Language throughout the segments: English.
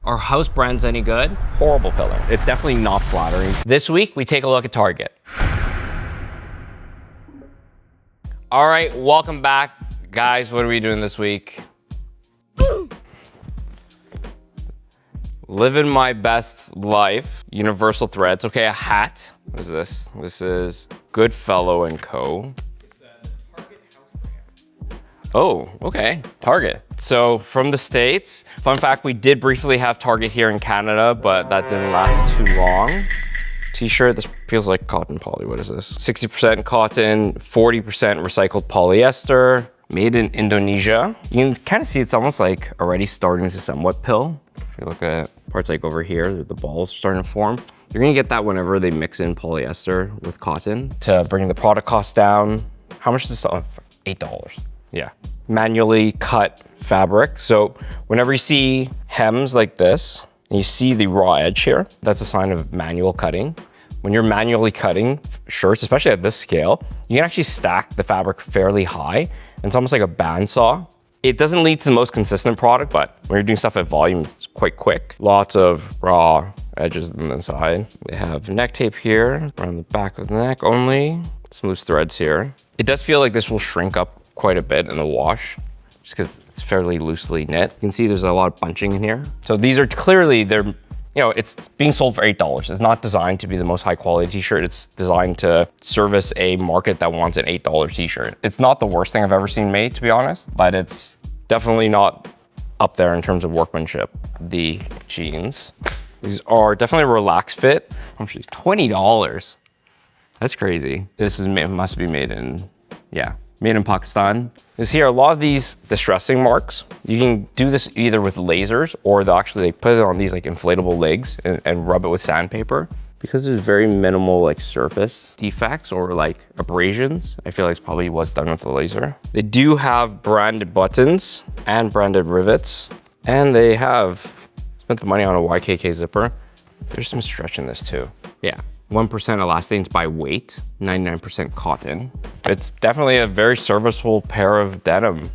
Are house brands any good? Horrible pillar. It's definitely not flattering. This week, we take a look at Target. All right, welcome back. Guys, what are we doing this week? Living my best life. Universal threads. Okay, a hat. What is this? This is Goodfellow & Co. Oh, okay, Target. So from the States, fun fact, we did briefly have Target here in Canada, but that didn't last too long. T-shirt, this feels like cotton poly, what is this? 60% cotton, 40% recycled polyester, made in Indonesia. You can kind of see it's almost like already starting to somewhat pill. If you look at parts like over here, the balls are starting to form. You're gonna get that whenever they mix in polyester with cotton to bring the product cost down. How much is this sell for? $8. Yeah, manually cut fabric. So whenever you see hems like this, and you see the raw edge here, that's a sign of manual cutting. When you're manually cutting shirts, especially at this scale, you can actually stack the fabric fairly high. And it's almost like a bandsaw. It doesn't lead to the most consistent product, but when you're doing stuff at volume, it's quite quick. Lots of raw edges on the side. They have neck tape here, around the back of the neck only. Smooth threads here. It does feel like this will shrink up quite a bit in the wash, just because it's fairly loosely knit. You can see there's a lot of bunching in here. So these are clearly, it's being sold for $8. It's not designed to be the most high quality t-shirt. It's designed to service a market that wants an $8 t-shirt. It's not the worst thing I've ever seen made, to be honest, but it's definitely not up there in terms of workmanship. The jeans, these are definitely a relaxed fit. How much is $20? That's crazy. This is must be made in, made in Pakistan. You see here a lot of these distressing marks. You can do this either with lasers or they'll actually put it on these like inflatable legs and rub it with sandpaper. Because there's very minimal like surface defects or like abrasions, I feel like it's probably what's done with the laser. They do have branded buttons and branded rivets, and they have spent the money on a YKK zipper. There's some stretch in this too. Yeah. 1% elastanes by weight, 99% cotton. It's definitely a very serviceable pair of denim.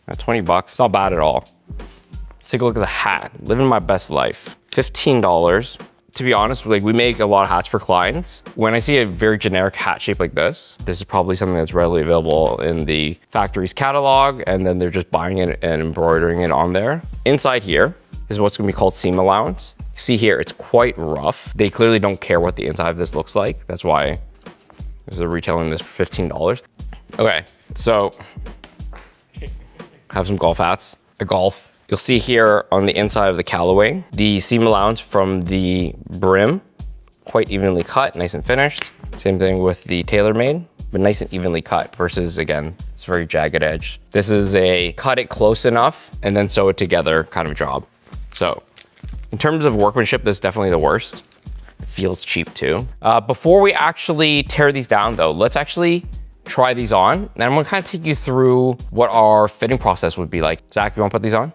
At 20 bucks, not bad at all. Let's take a look at the hat. Living my best life. $15. To be honest, like we make a lot of hats for clients. When I see a very generic hat shape like this is probably something that's readily available in the factory's catalog, and then they're just buying it and embroidering it on there. Inside here is what's gonna be called seam allowance. See here, it's quite rough. They clearly don't care what the inside of this looks like. That's why they're retailing this for $15. Okay, so I have some golf hats. A golf. You'll see here on the inside of the Callaway, the seam allowance from the brim, quite evenly cut, nice and finished. Same thing with the TaylorMade, but nice and evenly cut versus, again, it's very jagged edge. This is a cut it close enough and then sew it together kind of job. So in terms of workmanship, this is definitely the worst. It feels cheap too. Before we actually tear these down though, let's actually try these on. And I'm gonna kind of take you through what our fitting process would be like. Zach, you wanna put these on?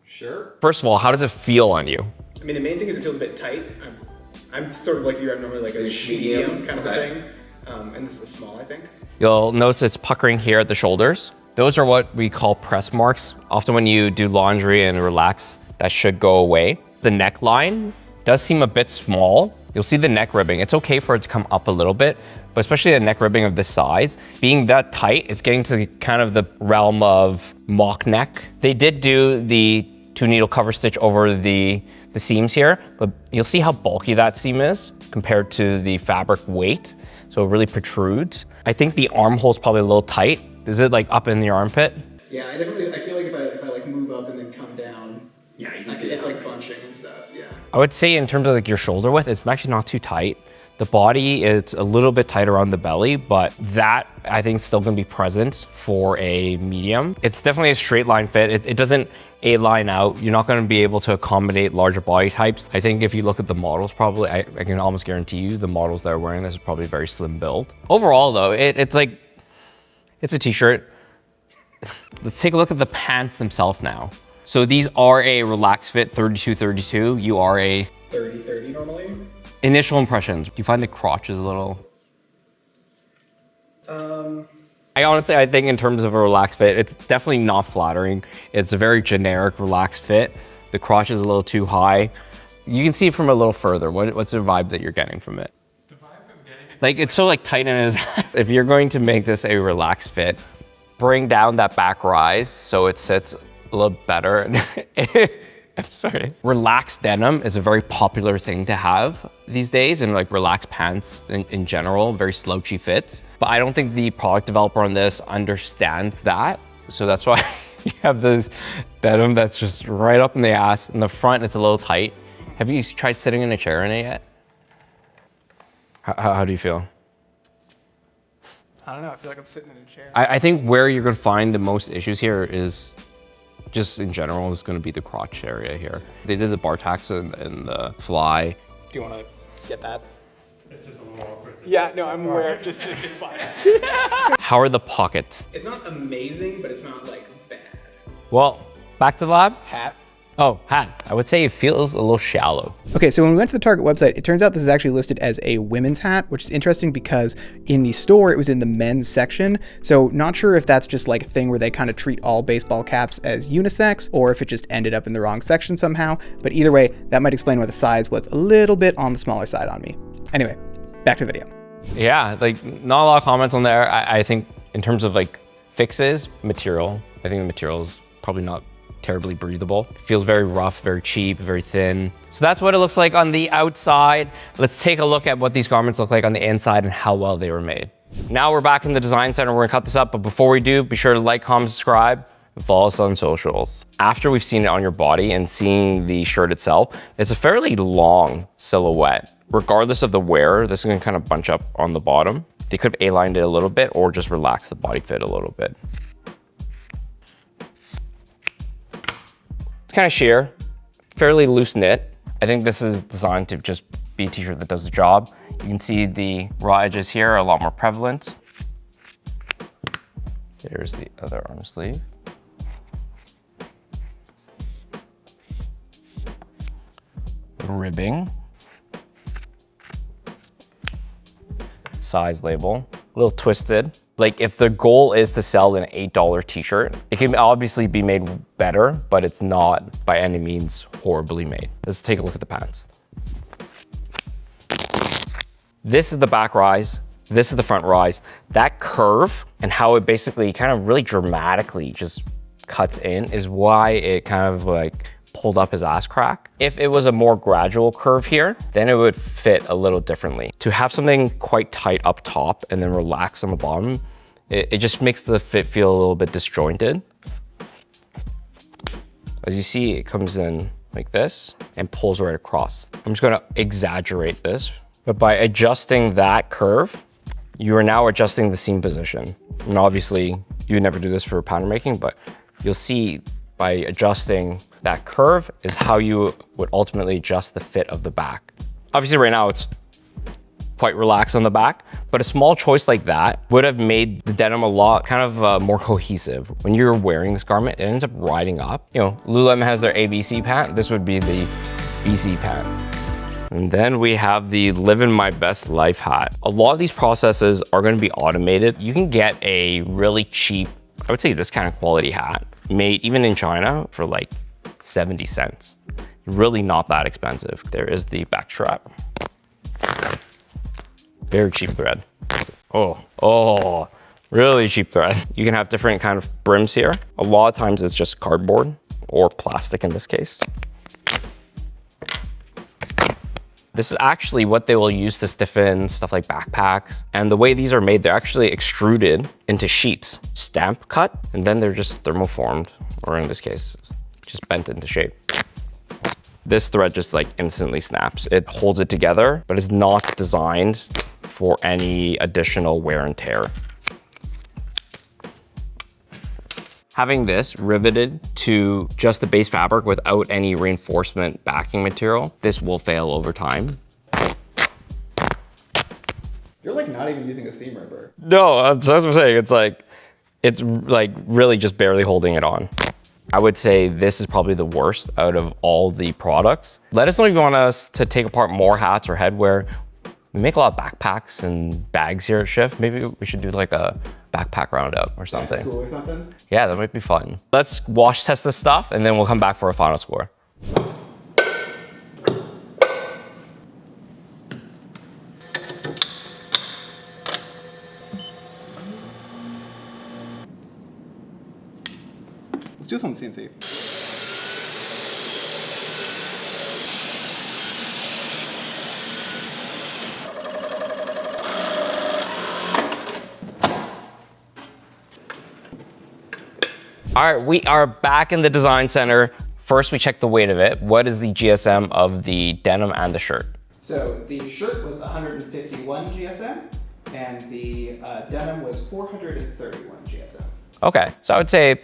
Sure. First of all, how does it feel on you? I mean, the main thing is it feels a bit tight. I'm sort of like you, I'm normally like a medium kind of a thing. And this is a small, I think. You'll notice it's puckering here at the shoulders. Those are what we call press marks. Often when you do laundry and relax, that should go away. The neckline does seem a bit small. You'll see the neck ribbing. It's okay for it to come up a little bit, but especially the neck ribbing of this size, being that tight, it's getting to kind of the realm of mock neck. They did do the 2-needle cover stitch over the seams here, but you'll see how bulky that seam is compared to the fabric weight. So it really protrudes. I think the armhole is probably a little tight. Is it like up in your armpit? Yeah, I feel like if I like move up and then come down, yeah, you can see it's like bunching and stuff, yeah. I would say in terms of like your shoulder width, it's actually not too tight. The body, it's a little bit tighter on the belly, but that I think is still gonna be present for a medium. It's definitely a straight line fit. It doesn't A-line out. You're not gonna be able to accommodate larger body types. I think if you look at the models, probably, I can almost guarantee you the models that are wearing this are probably very slim build. Overall though, it's a t-shirt. Let's take a look at the pants themselves now. So these are a relaxed fit 32-32. You are a 30-30 normally. Initial impressions. Do you find the crotch is a little? I think in terms of a relaxed fit, it's definitely not flattering. It's a very generic relaxed fit. The crotch is a little too high. You can see it from a little further. What's the vibe that you're getting from it? The vibe I'm getting is like, it's so like tight in his ass. If you're going to make this a relaxed fit, bring down that back rise so it sits a little better. I'm sorry. Relaxed denim is a very popular thing to have these days, and like relaxed pants in general, very slouchy fits. But I don't think the product developer on this understands that. So that's why you have this denim that's just right up in the ass. In the front, it's a little tight. Have you tried sitting in a chair in it yet? How do you feel? I don't know, I feel like I'm sitting in a chair. I think where you're gonna find the most issues here is just in general is gonna be the crotch area here. They did the bar tacks and the fly. Do you wanna get that? It's just a little awkward. Yeah, no, I'm aware, just it's fine. How are the pockets? It's not amazing, but it's not like bad. Well, back to the lab. Hat. Oh, hat. I would say it feels a little shallow. Okay, so when we went to the Target website, it turns out this is actually listed as a women's hat, which is interesting because in the store, it was in the men's section. So not sure if that's just like a thing where they kind of treat all baseball caps as unisex, or if it just ended up in the wrong section somehow. But either way, that might explain why the size was a little bit on the smaller side on me. Anyway, back to the video. Yeah, like not a lot of comments on there. I think in terms of like fixes, material, I think the material is probably not terribly breathable. It feels very rough, very cheap, very thin. So that's what it looks like on the outside. Let's take a look at what these garments look like on the inside and how well they were made. Now we're back in the design center. We're gonna cut this up, but before we do, be sure to like, comment, subscribe, and follow us on socials. After we've seen it on your body and seeing the shirt itself, it's a fairly long silhouette. Regardless of the wearer, this is gonna kind of bunch up on the bottom. They could have A-lined it a little bit or just relax the body fit a little bit. It's kind of sheer, fairly loose knit. I think this is designed to just be a t-shirt that does the job. You can see the raw edges here are a lot more prevalent. Here's the other arm sleeve. Ribbing. Size label, a little twisted. Like if the goal is to sell an $8 t-shirt, it can obviously be made better, but it's not by any means horribly made. Let's take a look at the pants. This is the back rise. This is the front rise. That curve and how it basically kind of really dramatically just cuts in is why it kind of like pulled up his ass crack. If it was a more gradual curve here, then it would fit a little differently. To have something quite tight up top and then relax on the bottom, it just makes the fit feel a little bit disjointed. As you see, it comes in like this and pulls right across. I'm just gonna exaggerate this, but by adjusting that curve, you are now adjusting the seam position. And obviously, you would never do this for pattern making, but you'll see by adjusting that curve is how you would ultimately adjust the fit of the back. Obviously right now it's quite relaxed on the back, but a small choice like that would have made the denim a lot kind of more cohesive. When you're wearing this garment, it ends up riding up. You know, Lululemon has their ABC pant. This would be the BC pant. And then we have the Living My Best Life hat. A lot of these processes are gonna be automated. You can get a really cheap, I would say this kind of quality hat, made even in China for like 70 cents. Really not that expensive. There is the back strap. Very cheap thread. Oh, really cheap thread. You can have different kind of brims here. A lot of times it's just cardboard or plastic in this case. This is actually what they will use to stiffen stuff like backpacks. And the way these are made, they're actually extruded into sheets, stamp cut, and then they're just thermoformed, or in this case, just bent into shape. This thread just like instantly snaps. It holds it together, but it's not designed for any additional wear and tear. Having this riveted to just the base fabric without any reinforcement backing material, this will fail over time. You're like not even using a seam ripper. No, that's what I'm saying. It's like really just barely holding it on. I would say this is probably the worst out of all the products. Let us know if you want us to take apart more hats or headwear. We make a lot of backpacks and bags here at Shift. Maybe we should do like a backpack roundup or something. School or something? Yeah, that might be fun. Let's wash test this stuff and then we'll come back for a final score. Let's do this on the CNC. All right, we are back in the design center. First, we check the weight of it. What is the GSM of the denim and the shirt? So the shirt was 151 GSM, and the denim was 431 GSM. Okay, so I would say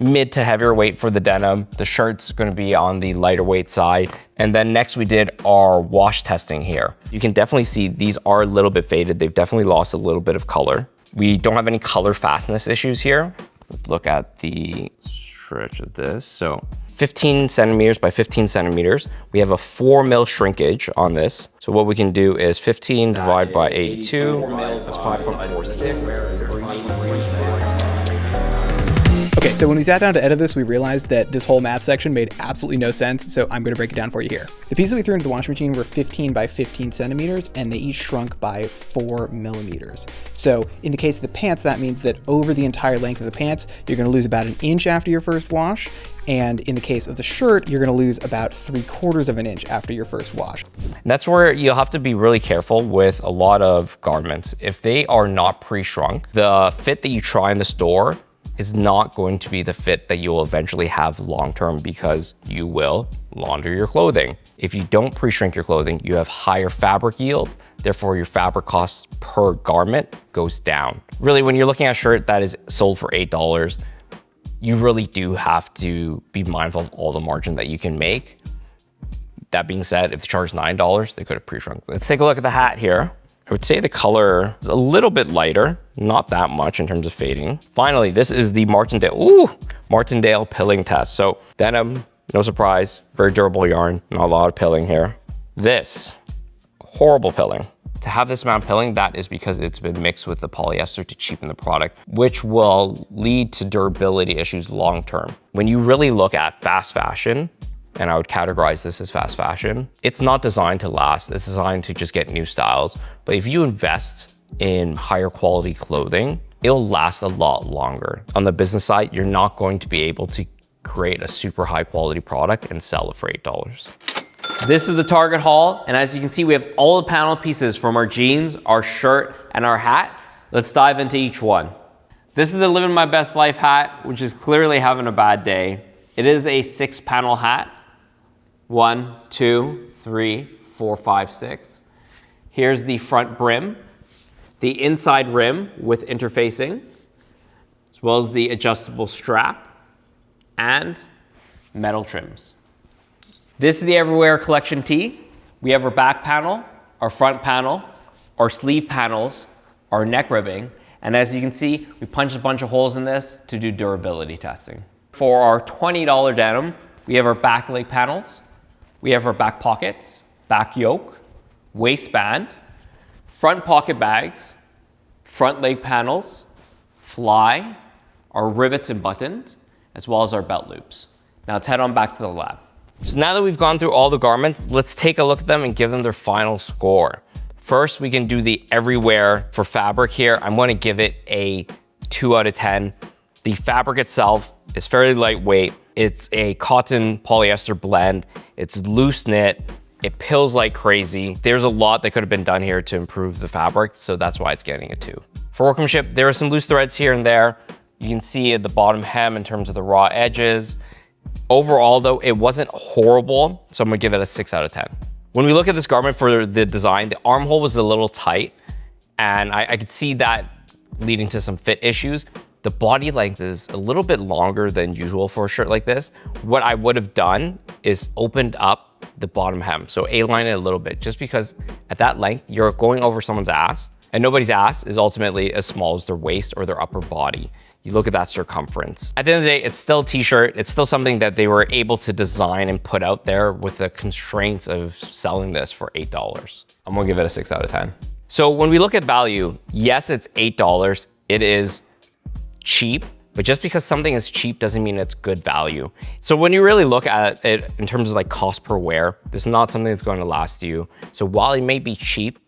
mid to heavier weight for the denim. The shirt's gonna be on the lighter weight side. And then next we did our wash testing here. You can definitely see these are a little bit faded. They've definitely lost a little bit of color. We don't have any color fastness issues here. Let's look at the stretch of this. So 15 centimeters by 15 centimeters. We have a 4 mil shrinkage on this. So what we can do is 15 divided by 82. That's 5.46. Okay, so when we sat down to edit this, we realized that this whole math section made absolutely no sense, so I'm gonna break it down for you here. The pieces we threw into the washing machine were 15 by 15 centimeters, and they each shrunk by 4 millimeters. So in the case of the pants, that means that over the entire length of the pants, you're gonna lose about 1 inch after your first wash, and in the case of the shirt, you're gonna lose about 3/4 of an inch after your first wash. And that's where you'll have to be really careful with a lot of garments. If they are not pre-shrunk, the fit that you try in the store is not going to be the fit that you will eventually have long-term because you will launder your clothing. If you don't pre-shrink your clothing, you have higher fabric yield, therefore your fabric cost per garment goes down. Really, when you're looking at a shirt that is sold for $8, you really do have to be mindful of all the margin that you can make. That being said, if they charge $9, they could have pre-shrunk. Let's take a look at the hat here. I would say the color is a little bit lighter, not that much in terms of fading. Finally, this is the Martindale pilling test. So denim, no surprise, very durable yarn, not a lot of pilling here. This, horrible pilling. To have this amount of pilling, that is because it's been mixed with the polyester to cheapen the product, which will lead to durability issues long-term. When you really look at fast fashion, and I would categorize this as fast fashion, it's not designed to last. It's designed to just get new styles. But if you invest in higher quality clothing, it'll last a lot longer. On the business side, you're not going to be able to create a super high quality product and sell it for $8. This is the Target haul, and as you can see, we have all the panel pieces from our jeans, our shirt, and our hat. Let's dive into each one. This is the Living My Best Life hat, which is clearly having a bad day. It is a 6-panel hat. 1, 2, 3, 4, 5, 6. Here's the front brim, the inside rim with interfacing, as well as the adjustable strap and metal trims. This is the Everywhere Collection tee. We have our back panel, our front panel, our sleeve panels, our neck ribbing, and as you can see, we punched a bunch of holes in this to do durability testing. For our $20 denim, we have our back leg panels, we have our back pockets, back yoke, waistband, front pocket bags, front leg panels, fly, our rivets and buttons, as well as our belt loops. Now let's head on back to the lab. So now that we've gone through all the garments, let's take a look at them and give them their final score. First, we can do the Everywhere for fabric here. I'm gonna give it a 2 out of 10. The fabric itself is fairly lightweight. It's a cotton polyester blend. It's loose knit. It pills like crazy. There's a lot that could have been done here to improve the fabric, so that's why it's getting a 2. For workmanship, there are some loose threads here and there. You can see at the bottom hem in terms of the raw edges. Overall though, it wasn't horrible, so I'm gonna give it a 6 out of 10. When we look at this garment for the design, the armhole was a little tight, and I could see that leading to some fit issues. The body length is a little bit longer than usual for a shirt like this. What I would have done is opened up the bottom hem. So A-line it a little bit, just because at that length, you're going over someone's ass, and nobody's ass is ultimately as small as their waist or their upper body. You look at that circumference. At the end of the day, it's still a t-shirt. It's still something that they were able to design and put out there with the constraints of selling this for $8. I'm gonna give it a 6 out of 10. So when we look at value, yes, it's $8. It is cheap, But just because something is cheap doesn't mean it's good value. So when you really look at it in terms of like cost per wear, this is not something that's going to last you. So while it may be cheap,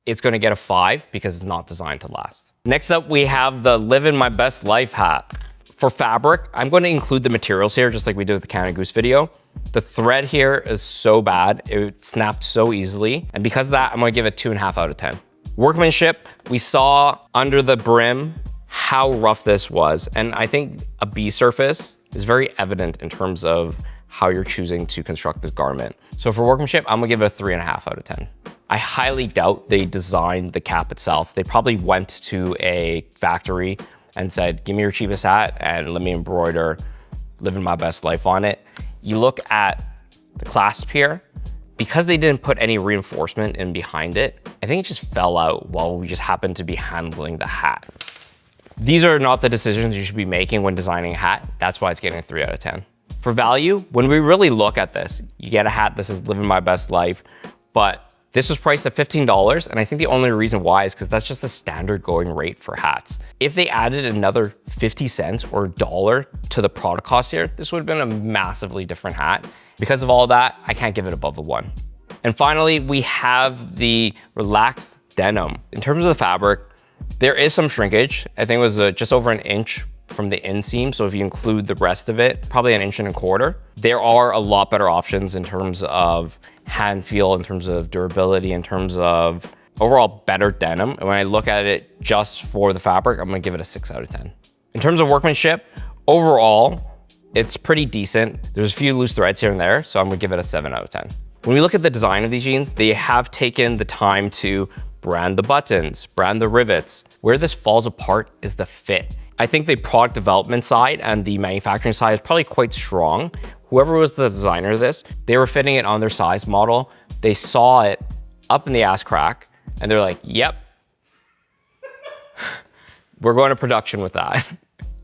it's going to get a 5 because it's not designed to last. Next up, we have the Living My Best Life hat. For fabric, I'm going to include the materials here, just like we did with the Canada Goose video. The thread here is so bad, it snapped so easily. And because of that, I'm going to give it 2.5 out of 10. Workmanship, we saw under the brim how rough this was. And I think a B surface is very evident in terms of how you're choosing to construct this garment. So for workmanship, I'm gonna give it a 3.5 out of 10. I highly doubt they designed the cap itself. They probably went to a factory and said, give me your cheapest hat and let me embroider Living My Best Life on it. You look at the clasp here, because they didn't put any reinforcement in behind it, I think it just fell out while we just happened to be handling the hat. These are not the decisions you should be making when designing a hat. That's why it's getting a 3 out of 10. For value, when we really look at this, you get a hat that says Living My Best Life, but this was priced at $15, and I think the only reason why is because that's just the standard going rate for hats. If they added another 50 cents or $1 to the product cost here, this would have been a massively different hat. Because of all that, I can't give it above a 1. And finally, we have the relaxed denim. In terms of the fabric, there is some shrinkage. I think it was just over an inch from the inseam. So if you include the rest of it, probably an 1.25 inches. There are a lot better options in terms of hand feel, in terms of durability, in terms of overall better denim. And when I look at it just for the fabric, I'm gonna give it a 6 out of 10. In terms of workmanship, overall, it's pretty decent. There's a few loose threads here and there, so I'm gonna give it a 7 out of 10. When we look at the design of these jeans, they have taken the time to brand the buttons, brand the rivets. Where this falls apart is the fit. I think the product development side and the manufacturing side is probably quite strong. Whoever was the designer of this, they were fitting it on their size model. They saw it up in the ass crack and they're like, yep, we're going to production with that.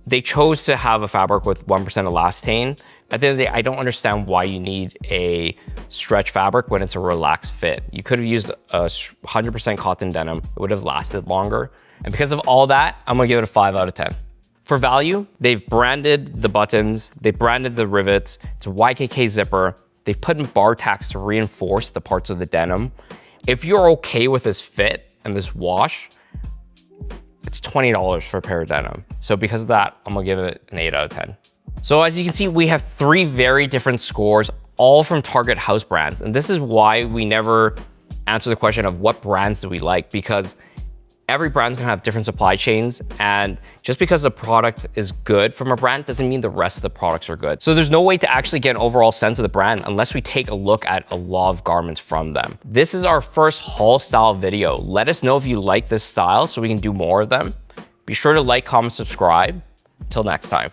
They chose to have a fabric with 1% elastane. At the end of the day, I don't understand why you need a stretch fabric when it's a relaxed fit. You could have used a 100% cotton denim. It would have lasted longer. And because of all that, I'm gonna give it a 5 out of 10. For value, they've branded the buttons, they've branded the rivets, it's a YKK zipper, they've put in bar tacks to reinforce the parts of the denim. If you're okay with this fit and this wash, it's $20 for a pair of denim. So because of that, I'm gonna give it an 8 out of 10. So as you can see, we have 3 very different scores, all from Target house brands. And this is why we never answer the question of what brands do we like, because every brand's gonna have different supply chains, and just because the product is good from a brand doesn't mean the rest of the products are good. So there's no way to actually get an overall sense of the brand unless we take a look at a lot of garments from them. This is our first haul style video. Let us know if you like this style so we can do more of them. Be sure to like, comment, subscribe. Until next time.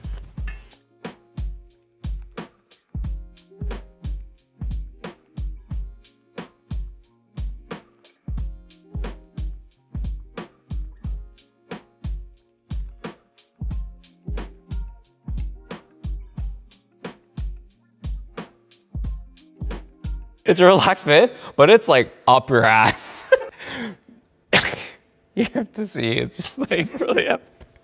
It's a relaxed fit, but it's like up your ass. You have to see, it's just like really up.